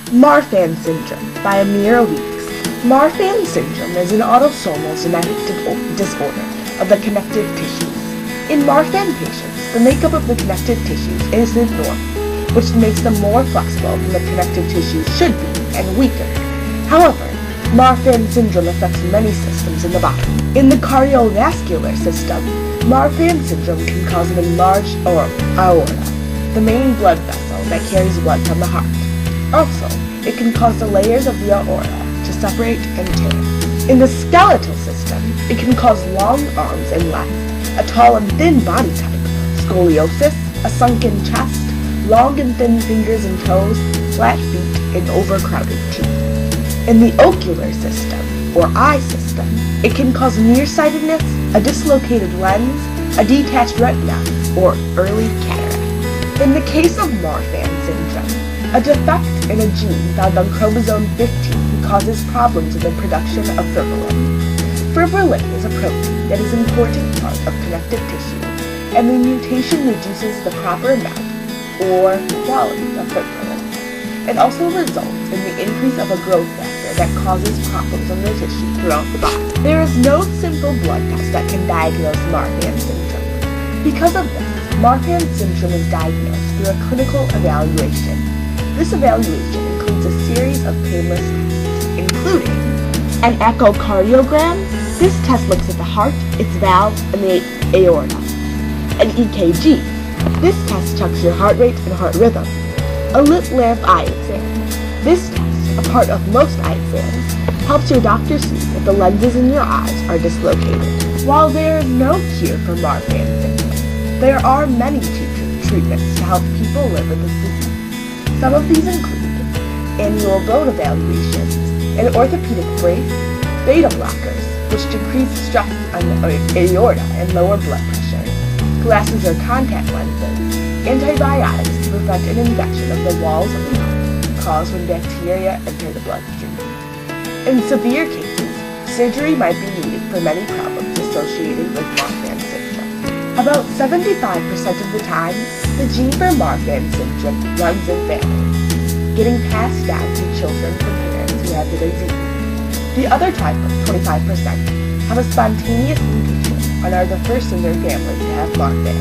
Marfan Syndrome by Amira Weeks. Marfan Syndrome is an autosomal genetic disorder of the connective tissues. In Marfan patients, the makeup of the connective tissues isn't normal, which makes them more flexible than the connective tissues should be and weaker. However, Marfan Syndrome affects many systems in the body. In the cardiovascular system, Marfan Syndrome can cause an enlarged aorta, the main blood vessel that carries blood from the heart. Also, it can cause the layers of the aorta to separate and tear. In the skeletal system, it can cause long arms and legs, a tall and thin body type, scoliosis, a sunken chest, long and thin fingers and toes, flat feet, and overcrowded teeth. In the ocular system, or eye system, it can cause nearsightedness, a dislocated lens, a detached retina, or early cataract. In the case of Marfan Syndrome, a defect in a gene found on chromosome 15 causes problems in the production of fibrillin. Fibrillin is a protein that is an important part of connective tissue, and the mutation reduces the proper amount or quality of fibrillin. It also results in the increase of a growth factor that causes problems in the tissue throughout the body. There is no simple blood test that can diagnose Marfan Syndrome. Because of this, Marfan Syndrome is diagnosed through a clinical evaluation. This evaluation includes a series of painless tests, including an echocardiogram. This test looks at the heart, its valves, and the aorta. An EKG. This test checks your heart rate and heart rhythm. A slit lamp eye exam. This test, a part of most eye exams, helps your doctor see if the lenses in your eyes are dislocated. While there is no cure for Marfan Syndrome, there are many treatments to help people live with this disease. Some of these include annual bone evaluations, an orthopedic brace, beta blockers, which decrease stress on the aorta and lower blood pressure, glasses or contact lenses, antibiotics to prevent an infection of the walls of the mouth caused when bacteria enter the bloodstream. In severe cases, surgery might be needed for many problems associated with Marfan Syndrome. About 75% of the time, the gene for Marfan Syndrome runs in families, getting passed down to children from parents who have the disease. The other 25% have a spontaneous mutation and are the first in their family to have Marfan.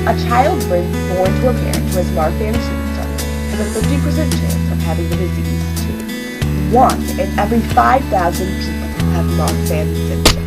A child born to a parent who has Marfan Syndrome has a 50% chance of having the disease too. 1 in every 5,000 people have Marfan Syndrome.